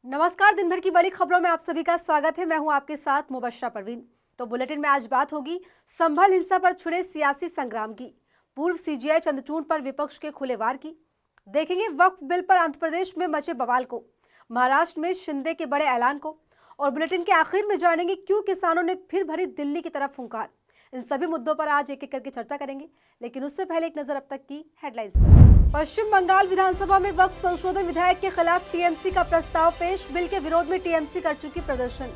नमस्कार। दिन भर की बड़ी खबरों में आप सभी का स्वागत है। मैं हूं आपके साथ मुबश्शरा परवीन। तो बुलेटिन में आज बात होगी संभल हिंसा पर छिड़े सियासी संग्राम की, पूर्व सीजीआई चंद्रचूड़ पर विपक्ष के खुले वार की, देखेंगे वक्फ बिल पर आंध्र प्रदेश में मचे बवाल को, महाराष्ट्र में शिंदे के बड़े ऐलान को, और बुलेटिन के आखिर में जानेंगे क्यों किसानों ने फिर भरी दिल्ली की तरफ फुंकार। इन सभी मुद्दों पर आज एक एक करके चर्चा करेंगे, लेकिन उससे पहले एक नजर अब तक की हेडलाइंस पर। पश्चिम बंगाल विधानसभा में वक्फ संशोधन विधेयक के खिलाफ टीएमसी का प्रस्ताव पेश, बिल के विरोध में टीएमसी कर चुकी प्रदर्शन।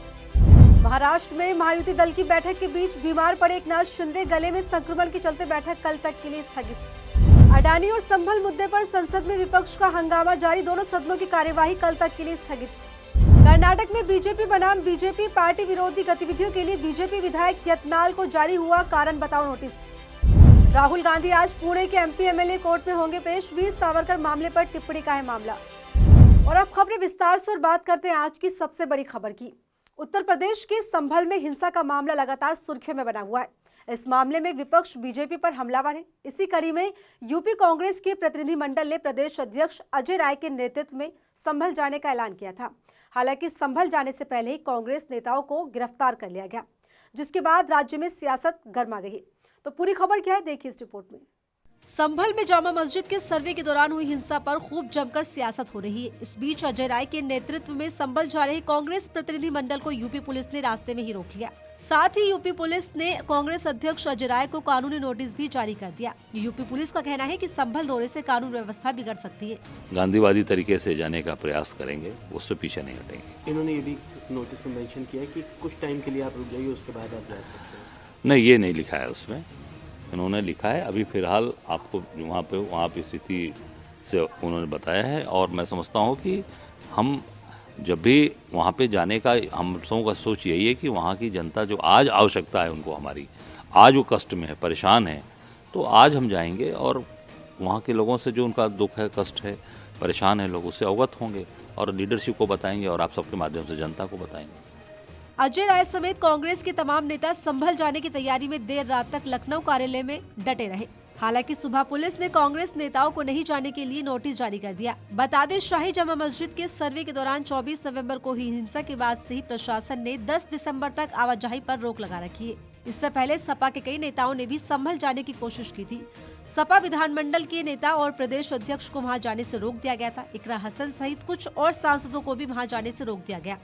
महाराष्ट्र में महायुति दल की बैठक के बीच बीमार पड़े एकनाथ शिंदे, गले में संक्रमण के चलते बैठक कल तक के लिए स्थगित। अडानी और संभल मुद्दे पर संसद में विपक्ष का हंगामा जारी, दोनों सदनों की कार्यवाही कल तक के लिए स्थगित। कर्नाटक में बीजेपी बनाम बीजेपी पार्टी विरोधी गतिविधियों के लिए बीजेपी विधायक यत्नाल को जारी हुआ कारण बताओ नोटिस। राहुल गांधी आज पुणे के एमपी एमएलए कोर्ट में होंगे पेश, वीर सावरकर मामले पर टिप्पणी का है मामला। और अब खबरें विस्तार से और बात करते हैं आज की सबसे बड़ी खबर की। उत्तर प्रदेश के संभल में हिंसा का मामला लगातार सुर्खियों में बना हुआ है। इस मामले में विपक्ष बीजेपी पर हमलावर है। इसी कड़ी में यूपी कांग्रेस के प्रतिनिधिमंडल ने प्रदेश अध्यक्ष अजय राय के नेतृत्व में संभल जाने का ऐलान किया था। हालांकि संभल जाने से पहले ही कांग्रेस नेताओं को गिरफ्तार कर लिया गया, जिसके बाद राज्य में सियासत गर्मा गई। तो पूरी खबर क्या है, देखिए इस रिपोर्ट में। संभल में जामा मस्जिद के सर्वे के दौरान हुई हिंसा पर खूब जमकर सियासत हो रही है। इस बीच अजय राय के नेतृत्व में संभल जा रहे कांग्रेस प्रतिनिधि मंडल को यूपी पुलिस ने रास्ते में ही रोक लिया। साथ ही यूपी पुलिस ने कांग्रेस अध्यक्ष अजय राय को कानूनी नोटिस भी जारी कर दिया। यूपी पुलिस का कहना है कि संभल दौरे से कानून व्यवस्था बिगड़ सकती है। गांधीवादी तरीके से जाने का प्रयास करेंगे, उससे पीछे नहीं हटेंगे। इन्होंने ये भी नोटिस में मेंशन किया कि कुछ टाइम के लिए आप रुक जाइए, उसके बाद आप जा सकते हैं। नहीं, ये नहीं लिखा है उसमें। उन्होंने लिखा है अभी फिलहाल आपको वहाँ पे स्थिति से उन्होंने बताया है। और मैं समझता हूँ कि हम जब भी वहाँ पे जाने का, हम सबों का सोच यही है कि वहाँ की जनता जो आज आवश्यकता है उनको, हमारी आज वो कष्ट में है, परेशान है, तो आज हम जाएंगे और वहाँ के लोगों से जो उनका दुख है, कष्ट है, परेशान है लोग, उससे अवगत होंगे और लीडरशिप को बताएंगे और आप सबके माध्यम से जनता को बताएंगे। अजय राय समेत कांग्रेस के तमाम नेता संभल जाने की तैयारी में देर रात तक लखनऊ कार्यालय में डटे रहे। हालांकि सुबह पुलिस ने कांग्रेस नेताओं को नहीं जाने के लिए नोटिस जारी कर दिया। बता दें, शाही जामा मस्जिद के सर्वे के दौरान 24 नवंबर को हुई हिंसा के बाद से ही प्रशासन ने 10 दिसंबर तक आवाजाही पर रोक लगा रखी है। इससे पहले सपा के कई नेताओं ने भी संभल जाने की कोशिश की थी। सपा विधानमंडल के नेता और प्रदेश अध्यक्ष को वहां जाने से रोक दिया गया था। इकरा हसन सहित कुछ और सांसदों को भी वहां जाने से रोक दिया गया।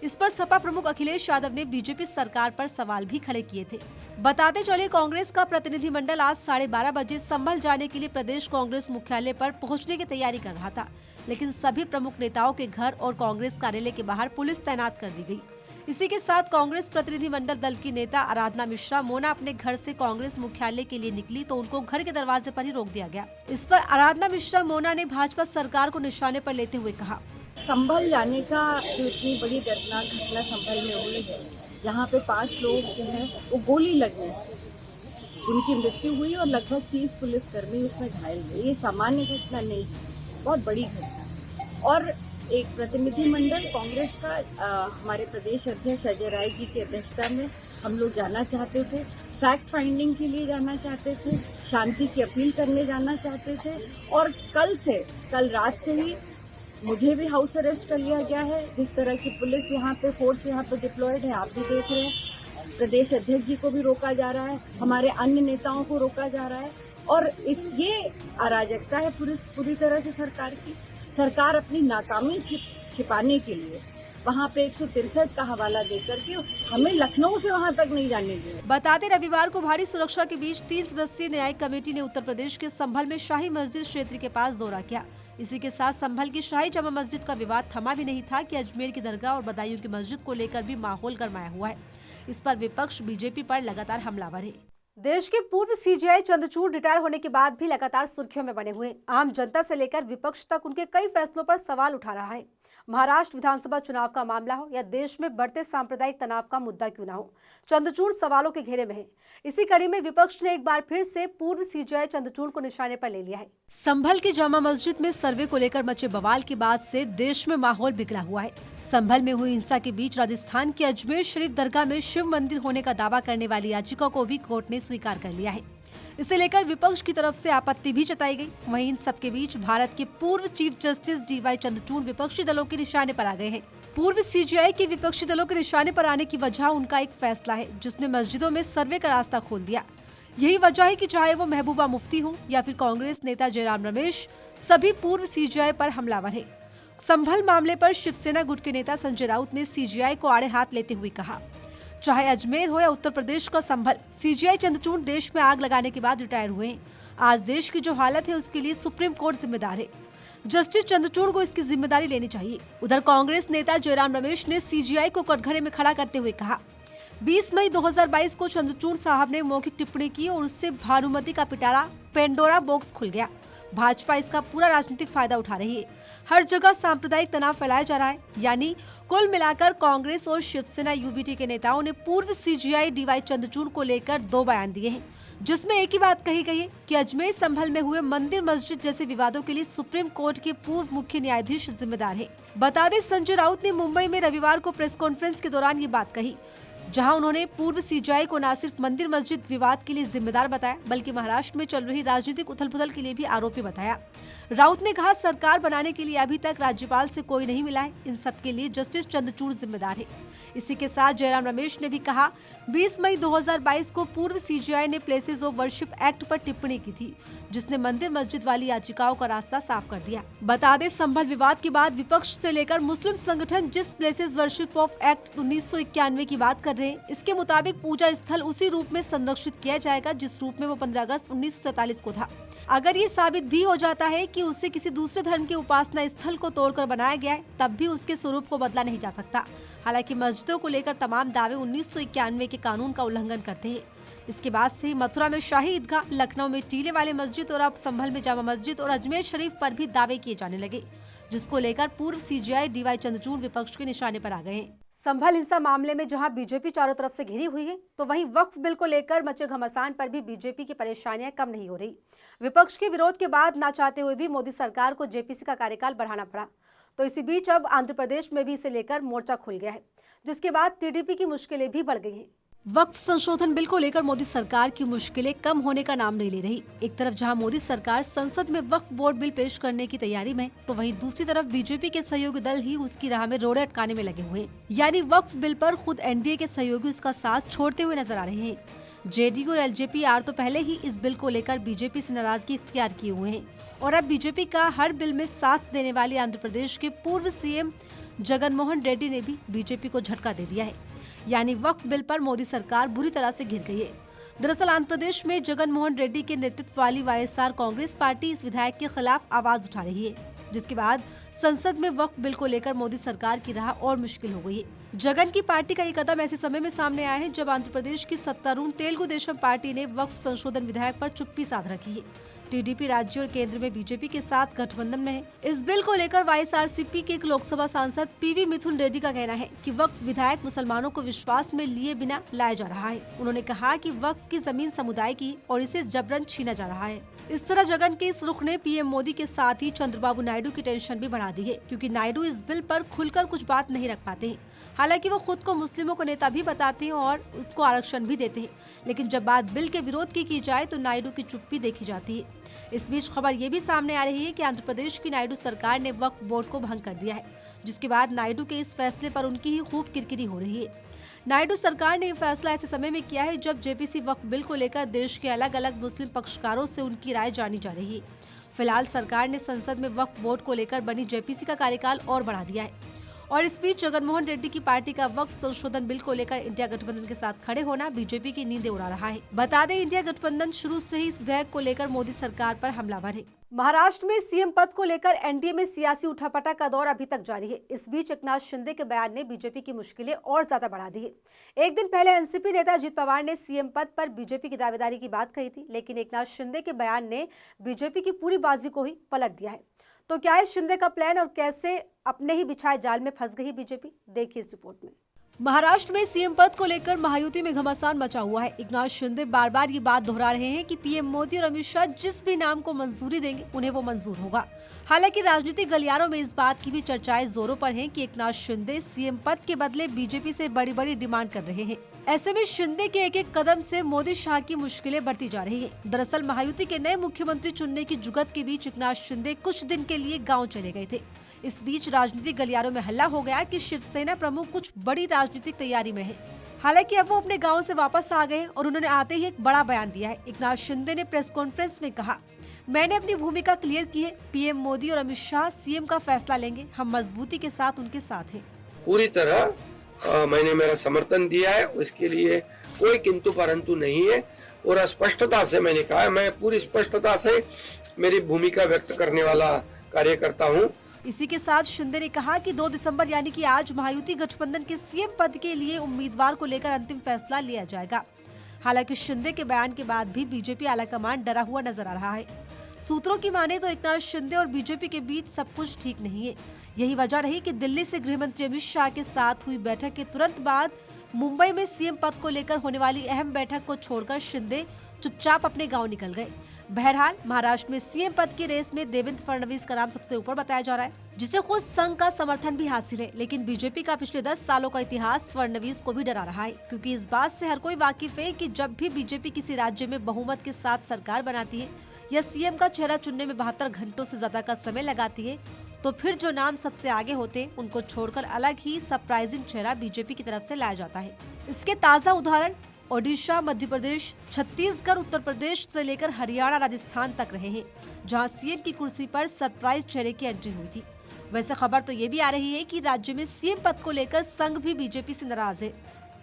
इस पर सपा प्रमुख अखिलेश यादव ने बीजेपी सरकार पर सवाल भी खड़े किए थे। बताते चले, कांग्रेस का प्रतिनिधिमंडल आज 12:30 बजे संभल जाने के लिए प्रदेश कांग्रेस मुख्यालय पर पहुंचने की तैयारी कर रहा था, लेकिन सभी प्रमुख नेताओं के घर और कांग्रेस कार्यालय के बाहर पुलिस तैनात कर दी गई। इसी के साथ कांग्रेस प्रतिनिधिमंडल दल की नेता आराधना मिश्रा मोना अपने घर से कांग्रेस मुख्यालय के लिए निकली तो उनको घर के दरवाजे पर ही रोक दिया गया। इस पर आराधना मिश्रा मोना ने भाजपा सरकार को निशाने पर लेते हुए कहा, संभल जाने का जो इतनी बड़ी दर्दनाक घटना संभल में हुई है, जहाँ पे 5 लोग जो हैं वो गोली लगने उनकी मृत्यु हुई और लगभग 30 पुलिसकर्मी उसमें घायल हुए। ये सामान्य घटना नहीं है, बहुत बड़ी घटना। और एक प्रतिनिधिमंडल कांग्रेस का हमारे प्रदेश अध्यक्ष अजय राय जी की अध्यक्षता में हम लोग जाना चाहते थे, फैक्ट फाइंडिंग के लिए जाना चाहते थे, शांति की अपील करने जाना चाहते थे। और कल रात से ही मुझे भी हाउस अरेस्ट कर लिया गया है। जिस तरह की पुलिस यहाँ पे, फोर्स यहाँ पे डिप्लॉयड है, आप भी देख रहे हैं। प्रदेश अध्यक्ष जी को भी रोका जा रहा है, हमारे अन्य नेताओं को रोका जा रहा है। और ये अराजकता है पूरी तरह से सरकार की। सरकार अपनी नाकामी छिपाने के लिए वहाँ पे 163 का हवाला देकर के हमें लखनऊ से वहाँ तक नहीं जाने दिया। बताते, रविवार को भारी सुरक्षा के बीच 3 सदस्यीय न्यायिक कमेटी ने उत्तर प्रदेश के संभल में शाही मस्जिद क्षेत्र के पास दौरा किया। इसी के साथ संभल की शाही जामा मस्जिद का विवाद थमा भी नहीं था कि अजमेर की दरगाह और बदायूं की मस्जिद को लेकर भी माहौल गरमाया हुआ है। इस पर विपक्ष बीजेपी पर लगातार हमलावर है। देश के पूर्व सीजीआई चंद्रचूड़ रिटायर होने के बाद भी लगातार सुर्खियों में बने हुए। आम जनता से लेकर विपक्ष तक उनके कई फैसलों पर सवाल उठा रहा है। महाराष्ट्र विधानसभा चुनाव का मामला हो या देश में बढ़ते सांप्रदायिक तनाव का मुद्दा क्यों ना हो, चंद्रचूड़ सवालों के घेरे में है। इसी कड़ी में विपक्ष ने एक बार फिर से पूर्व सीजीआई चंद्रचूड़ को निशाने पर ले लिया है। संभल की जामा मस्जिद में सर्वे को लेकर मचे बवाल के बाद से देश में माहौल बिगड़ा हुआ है। संभल में हुई हिंसा के बीच राजस्थान के अजमेर शरीफ दरगाह में शिव मंदिर होने का दावा करने वाली याचिका को भी कोर्ट ने स्वीकार कर लिया है। इसे लेकर विपक्ष की तरफ से आपत्ति भी जताई गई। वहीं इन सबके बीच भारत के पूर्व चीफ जस्टिस DY चंद्रचूड़ विपक्षी दलों के निशाने पर आ गए हैं। पूर्व CJI के विपक्षी दलों के निशाने पर आने की वजह उनका एक फैसला है जिसने मस्जिदों में सर्वे का रास्ता खोल दिया। यही वजह है कि चाहे वो महबूबा मुफ्ती हो या फिर कांग्रेस नेता जयराम रमेश, सभी पूर्व CJI पर हमलावर है। संभल मामले पर शिवसेना गुट के नेता संजय राउत ने CJI को आड़े हाथ लेते हुए कहा, चाहे अजमेर हो या उत्तर प्रदेश का संभल, CJI चंद्रचूड़ देश में आग लगाने के बाद रिटायर हुए हैं। आज देश की जो हालत है उसके लिए सुप्रीम कोर्ट जिम्मेदार है। जस्टिस चंद्रचूड़ को इसकी जिम्मेदारी लेनी चाहिए। उधर कांग्रेस नेता जयराम रमेश ने CJI को कटघरे में खड़ा करते हुए कहा, 20 मई 2022 को चंद्रचूड़ साहब ने मौखिक टिप्पणी की और उससे भानुमति का पिटारा पेंडोरा बॉक्स खुल गया। भाजपा इसका पूरा राजनीतिक फायदा उठा रही है। हर जगह सांप्रदायिक तनाव फैलाया जा रहा है। यानी कुल मिलाकर कांग्रेस और शिवसेना UBT के नेताओं ने पूर्व CJI DY चंद्रचूड़ को लेकर 2 बयान दिए हैं, जिसमें एक ही बात कही गई है कि अजमेर संभल में हुए मंदिर मस्जिद जैसे विवादों के लिए सुप्रीम कोर्ट के पूर्व मुख्य न्यायाधीश जिम्मेदार है। बता दें, संजय राउत ने मुंबई में रविवार को प्रेस कॉन्फ्रेंस के दौरान ये बात कही, जहां उन्होंने पूर्व CJI को न सिर्फ मंदिर मस्जिद विवाद के लिए जिम्मेदार बताया, बल्कि महाराष्ट्र में चल रही राजनीतिक उथल-पुथल के लिए भी आरोपी बताया। राउत ने कहा, सरकार बनाने के लिए अभी तक राज्यपाल से कोई नहीं मिला है, इन सब के लिए जस्टिस चंद्रचूड़ जिम्मेदार है। इसी के साथ जयराम रमेश ने भी कहा, 20 मई 2022 को पूर्व CJI ने प्लेसेस ऑफ वर्शिप एक्ट पर टिप्पणी की थी, जिसने मंदिर मस्जिद वाली याचिकाओं का रास्ता साफ कर दिया। बता दें, संभल विवाद के बाद विपक्ष से लेकर मुस्लिम संगठन जिस प्लेसेस वर्शिप ऑफ एक्ट 1991 की बात कर रहे हैं, इसके मुताबिक पूजा स्थल उसी रूप में संरक्षित किया जाएगा जिस रूप में वो 15 अगस्त 1947 को था। अगर ये साबित भी हो जाता है कि उसे किसी दूसरे धर्म के उपासना स्थल को तोड़कर बनाया गया है, तब भी उसके स्वरूप को बदला नहीं जा सकता। हालांकि मस्जिदों को लेकर तमाम दावे 1991 के कानून का उल्लंघन करते हैं। इसके बाद से मथुरा में शाही ईदगाह, लखनऊ में टीले वाले मस्जिद और अब संभल में जामा मस्जिद और अजमेर शरीफ पर भी दावे किए जाने लगे, जिसको लेकर पूर्व CJI DY चंद्रचूड़ विपक्ष के निशाने पर आ गए हैं। संभल हिंसा मामले में जहां बीजेपी चारों तरफ से घिरी हुई है, तो वहीं वक्फ बिल को लेकर मचे घमासान पर भी बीजेपी की परेशानियां कम नहीं हो रही। विपक्ष के विरोध के बाद ना चाहते हुए भी मोदी सरकार को JPC का कार्यकाल बढ़ाना पड़ा। तो इसी बीच अब आंध्र प्रदेश में भी इसे लेकर मोर्चा खुल गया है, जिसके बाद TDP की मुश्किलें भी बढ़ गई हैं। वक्फ संशोधन बिल को लेकर मोदी सरकार की मुश्किलें कम होने का नाम नहीं ले रही। एक तरफ जहां मोदी सरकार संसद में वक्फ बोर्ड बिल पेश करने की तैयारी में, तो वहीं दूसरी तरफ बीजेपी के सहयोगी दल ही उसकी राह में रोड़े अटकाने में लगे हुए हैं। यानी वक्फ बिल पर खुद NDA के सहयोगी उसका साथ छोड़ते हुए नजर आ रहे हैं। JDU और LJP तो पहले ही इस बिल को लेकर बीजेपी से नाराजगी इख्तियार किए हुए हैं और अब बीजेपी का हर बिल में साथ देने वाले आंध्र प्रदेश के पूर्व CM जगनमोहन रेड्डी ने भी बीजेपी को झटका दे दिया है। यानी वक्फ बिल पर मोदी सरकार बुरी तरह से घिर गई है। दरअसल आंध्र प्रदेश में जगनमोहन रेड्डी के नेतृत्व वाली YSR कांग्रेस पार्टी इस विधायक के खिलाफ आवाज उठा रही है, जिसके बाद संसद में वक्फ बिल को लेकर मोदी सरकार की राह और मुश्किल हो गई है। जगन की पार्टी का ये कदम ऐसे समय में सामने आया है जब आंध्र प्रदेश की सत्तारूढ़ तेलुगु देशम पार्टी ने वक्फ संशोधन विधेयक पर चुप्पी साध रखी है। TDP राज्य और केंद्र में बीजेपी के साथ गठबंधन में है। इस बिल को लेकर YSRCP के एक लोकसभा सांसद PV मिथुन रेड्डी का कहना है कि वक्फ विधायक मुसलमानों को विश्वास में लिए बिना लाया जा रहा है। उन्होंने कहा कि वक्फ की जमीन समुदाय की और इसे जबरन छीना जा रहा है। इस तरह जगन के इस रुख ने PM मोदी के साथ ही चंद्रबाबू नायडू की टेंशन भी बढ़ा दी है, क्योंकि नायडू इस बिल पर खुलकर कुछ बात नहीं रख पाते हैं। हालांकि वो खुद को मुस्लिमों को नेता भी बताते हैं और उसको आरक्षण भी देते हैं, लेकिन जब बात बिल के विरोध की जाए तो नायडू की चुप्पी देखी जाती है। इस बीच खबर ये भी सामने आ रही है कि आंध्र प्रदेश की नायडू सरकार ने वक्फ बोर्ड को भंग कर दिया है, जिसके बाद नायडू के इस फैसले पर उनकी ही खूब किरकिरी हो रही है। नायडू सरकार ने यह फैसला ऐसे समय में किया है जब JPC वक्फ बिल को लेकर देश के अलग अलग मुस्लिम पक्षकारों से उनकी राय जानी जा रही है। फिलहाल सरकार ने संसद में वक्फ बोर्ड को लेकर बनी JPC का कार्यकाल और बढ़ा दिया है और इस बीच जगनमोहन रेड्डी की पार्टी का वक्फ संशोधन बिल को लेकर इंडिया गठबंधन के साथ खड़े होना बीजेपी की नींदें उड़ा रहा है। बता दें, इंडिया गठबंधन शुरू से ही इस विधेयक को लेकर मोदी सरकार पर हमलावर है। महाराष्ट्र में CM पद को लेकर NDA में सियासी उठापटक का दौर अभी तक जारी है। इस बीच एकनाथ शिंदे के बयान ने बीजेपी की मुश्किलें और ज्यादा बढ़ा दी है। एक दिन पहले एनसीपी नेता अजित पवार ने CM पद पर बीजेपी की दावेदारी की बात कही थी, लेकिन एकनाथ शिंदे के बयान ने बीजेपी की पूरी बाजी को ही पलट दिया है। तो क्या है शिंदे का प्लान और कैसे अपने ही बिछाए जाल में फंस गई बीजेपी? देखिए इस रिपोर्ट में। महाराष्ट्र में सीएम पद को लेकर महायुति में घमासान मचा हुआ है। एकनाथ शिंदे बार बार ये बात दोहरा रहे हैं कि पीएम मोदी और अमित शाह जिस भी नाम को मंजूरी देंगे उन्हें वो मंजूर होगा। हालांकि राजनीतिक गलियारों में इस बात की भी चर्चाएं जोरों पर हैं कि एकनाथ शिंदे सीएम पद के बदले बीजेपी से बड़ी बड़ी डिमांड कर रहे हैं। ऐसे में शिंदे के एक एक कदम से मोदी शाह की मुश्किलें बढ़ती जा रही हैं। दरअसल महायुति के नए मुख्यमंत्री चुनने की जुगत के बीच एकनाथ शिंदे कुछ दिन के लिए गाँव चले गए थे। इस बीच राजनीतिक गलियारों में हल्ला हो गया कि शिवसेना प्रमुख कुछ बड़ी राजनीतिक तैयारी में है। हालांकि अब वो अपने गांव से वापस आ गए और उन्होंने आते ही एक बड़ा बयान दिया है। एकनाथ शिंदे ने प्रेस कॉन्फ्रेंस में कहा, मैंने अपनी भूमिका क्लियर की है। पीएम मोदी और अमित शाह सीएम का फैसला लेंगे, हम मजबूती के साथ उनके साथ हैं। पूरी तरह मैंने मेरा समर्थन दिया है, उसके लिए कोई किंतु परंतु नहीं है और स्पष्टता से मैंने कहा है, मैं पूरी स्पष्टता से मेरी भूमिका व्यक्त करने वाला कार्यकर्ता हूँ। इसी के साथ शिंदे ने कहा कि 2 दिसंबर यानी कि आज महायुति गठबंधन के सीएम पद के लिए उम्मीदवार को लेकर अंतिम फैसला लिया जाएगा। हालांकि शिंदे के बयान के बाद भी बीजेपी आलाकमान डरा हुआ नजर आ रहा है। सूत्रों की माने तो एकनाथ शिंदे और बीजेपी के बीच सब कुछ ठीक नहीं है। यही वजह रही कि दिल्ली से गृह मंत्री अमित शाह के साथ हुई बैठक के तुरंत बाद मुंबई में सीएम पद को लेकर होने वाली अहम बैठक को छोड़कर शिंदे चुपचाप अपने गाँव निकल गए। बहरहाल महाराष्ट्र में सीएम पद की रेस में देवेंद्र फडणवीस का नाम सबसे ऊपर बताया जा रहा है, जिसे खुद संघ का समर्थन भी हासिल है। लेकिन बीजेपी का पिछले 10 सालों का इतिहास फडणवीस को भी डरा रहा है, क्योंकि इस बात से हर कोई वाकिफ है कि जब भी बीजेपी किसी राज्य में बहुमत के साथ सरकार बनाती है या सीएम का चेहरा चुनने में 72 घंटों से ज्यादा का समय लगाती है, तो फिर जो नाम सबसे आगे होते हैं उनको छोड़कर अलग ही सरप्राइजिंग चेहरा बीजेपी की तरफ से लाया जाता है। इसके ताजा उदाहरण ओडिशा, मध्य प्रदेश, छत्तीसगढ़, उत्तर प्रदेश से लेकर हरियाणा, राजस्थान तक रहे हैं, जहां सीएम की कुर्सी पर सरप्राइज चेहरे की एंट्री हुई थी। वैसे खबर तो ये भी आ रही है कि राज्य में सीएम पद को लेकर संघ भी बीजेपी से नाराज है।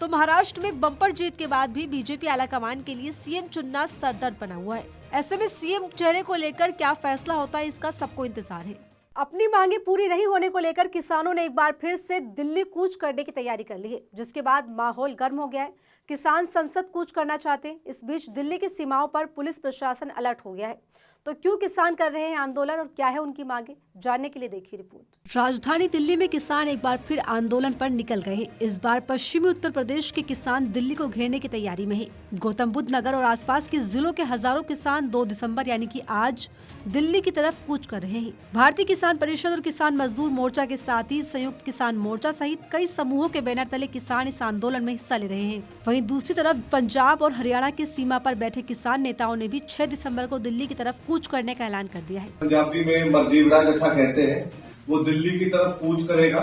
तो महाराष्ट्र में बम्पर जीत के बाद भी बीजेपी आलाकमान के लिए सीएम चुनना सरदर्द बना हुआ है। ऐसे में सीएम चेहरे को लेकर क्या फैसला होता है, इसका सबको इंतजार है। अपनी मांगे पूरी नहीं होने को लेकर किसानों ने एक बार फिर से दिल्ली कूच करने की तैयारी कर ली है, जिसके बाद माहौल गर्म हो गया है। किसान संसद कूच करना चाहते हैं। इस बीच दिल्ली की सीमाओं पर पुलिस प्रशासन अलर्ट हो गया है। तो क्यों किसान कर रहे हैं आंदोलन और क्या है उनकी मांगे, जानने के लिए देखिए रिपोर्ट। राजधानी दिल्ली में किसान एक बार फिर आंदोलन पर निकल गए हैं। इस बार पश्चिमी उत्तर प्रदेश के किसान दिल्ली को घेरने की तैयारी में है। गौतम बुद्ध नगर और आसपास के जिलों के हजारों किसान 2 दिसंबर यानी कि आज दिल्ली की तरफ कूच कर रहे हैं। भारतीय किसान परिषद और किसान मजदूर मोर्चा के साथ ही संयुक्त किसान मोर्चा सहित कई समूहों के बैनर तले किसान इस आंदोलन में हिस्सा ले रहे हैं। वहीं दूसरी तरफ पंजाब और हरियाणा की सीमा पर बैठे किसान नेताओं ने भी 6 दिसंबर को दिल्ली की तरफ कूच करने का ऐलान कर दिया है। पंजाबी में मर्जीवड़ा जत्था कहते हैं, वो दिल्ली की तरफ कूच करेगा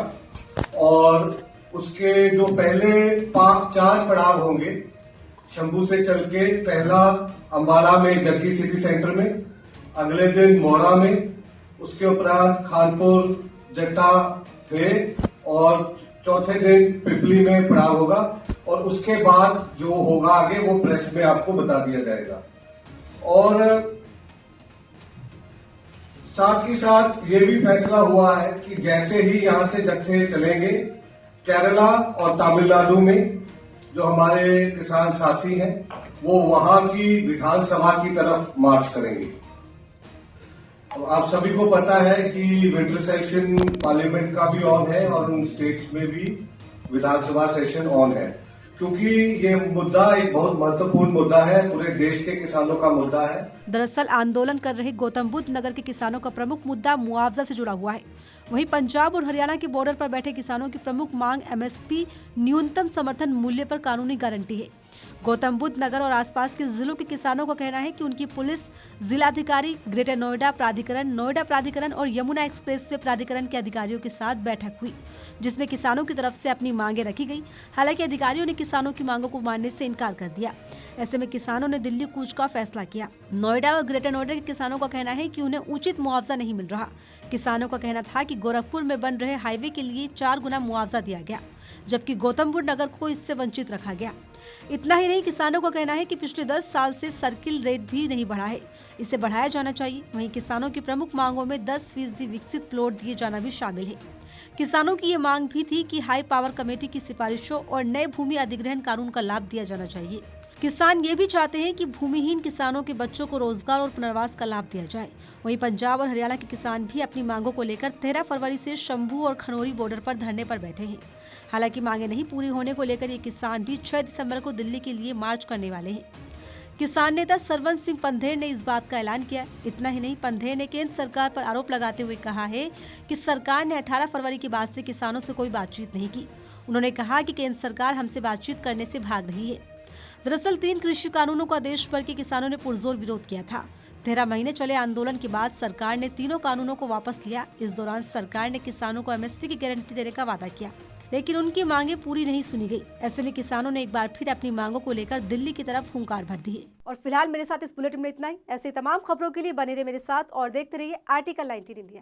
और उसके जो पहले 4 पड़ाव होंगे, शंभू से चल के पहला अंबाला में जग्गी सिटी सेंटर में, अगले दिन मोड़ा में, उसके उपरांत खानपुर, जट्टा थे और चौथे दिन पिपली में पड़ाव होगा और उसके बाद जो होगा आगे वो प्रेस में आपको बता दिया जाएगा। और साथ ही साथ ये भी फैसला हुआ है कि जैसे ही यहां से जत्थे चलेंगे, केरला और तमिलनाडु में जो हमारे किसान साथी हैं वो वहां की विधानसभा की तरफ मार्च करेंगे। अब आप सभी को पता है कि विंटर सेशन पार्लियामेंट का भी ऑन है और उन स्टेट्स में भी विधानसभा सेशन ऑन है, क्योंकि ये मुद्दा एक बहुत महत्वपूर्ण मुद्दा है, पूरे देश के किसानों का मुद्दा है। दरअसल आंदोलन कर रहे गौतम बुद्ध नगर के किसानों का प्रमुख मुद्दा मुआवजा से जुड़ा हुआ है। वहीं पंजाब और हरियाणा के बॉर्डर पर बैठे किसानों की प्रमुख मांग एमएसपी न्यूनतम समर्थन मूल्य पर कानूनी गारंटी है। गौतम बुद्ध नगर और आसपास के जिलों के किसानों का कहना है कि उनकी पुलिस, जिलाधिकारी, ग्रेटर नोएडा प्राधिकरण और यमुना एक्सप्रेसवे प्राधिकरण के अधिकारियों के साथ बैठक हुई, जिसमें किसानों की तरफ से अपनी मांगे रखी गई। हालांकि अधिकारियों ने किसानों की मांगों को मानने से इनकार कर दिया। ऐसे में किसानों ने दिल्ली कूच का फैसला किया। नोएडा और ग्रेटर नोएडा के किसानों का कहना है कि उन्हें उचित मुआवजा नहीं मिल रहा। किसानों का कहना था कि गोरखपुर में बन रहे हाईवे के लिए 4 गुना मुआवजा दिया गया, जबकि गौतम बुद्ध नगर को इससे वंचित रखा गया। इतना ही नहीं, किसानों का कहना है कि पिछले 10 साल से सर्किल रेट भी नहीं बढ़ा है, इसे बढ़ाया जाना चाहिए। वहीं किसानों की प्रमुख मांगों में 10% विकसित प्लॉट दिए जाना भी शामिल है। किसानों की ये मांग भी थी कि हाई पावर कमेटी की सिफारिशों और नए भूमि अधिग्रहण कानून का लाभ दिया जाना चाहिए। किसान ये भी चाहते हैं कि भूमिहीन किसानों के बच्चों को रोजगार और पुनर्वास का लाभ दिया जाए। वहीं पंजाब और हरियाणा के किसान भी अपनी मांगों को लेकर 13 फरवरी से शंभू और खनौरी बॉर्डर पर धरने पर बैठे हैं। हालांकि मांगे नहीं पूरी होने को लेकर ये किसान भी 6 दिसंबर को दिल्ली के लिए मार्च करने वाले हैं। किसान नेता सरवन सिंह पंधेर ने इस बात का ऐलान किया। इतना ही नहीं, पंधेर ने केंद्र सरकार पर आरोप लगाते हुए कहा है कि सरकार ने 18 फरवरी के बाद से किसानों से कोई बातचीत नहीं की। उन्होंने कहा कि केंद्र सरकार हमसे बातचीत करने से भाग रही है। दरअसल 3 कृषि कानूनों का देश भर के किसानों ने पुरजोर विरोध किया था। 13 महीने चले आंदोलन के बाद सरकार ने तीनों कानूनों को वापस लिया। इस दौरान सरकार ने किसानों को एमएसपी की गारंटी देने का वादा किया, लेकिन उनकी मांगे पूरी नहीं सुनी गई। ऐसे में किसानों ने एक बार फिर अपनी मांगों को लेकर दिल्ली की तरफ हुंकार भर दी है। और फिलहाल मेरे साथ इस बुलेटिन में इतना ही। ऐसे तमाम खबरों के लिए बने रहिए मेरे साथ और देखते रहिए आर्टिकल 19 इंडिया।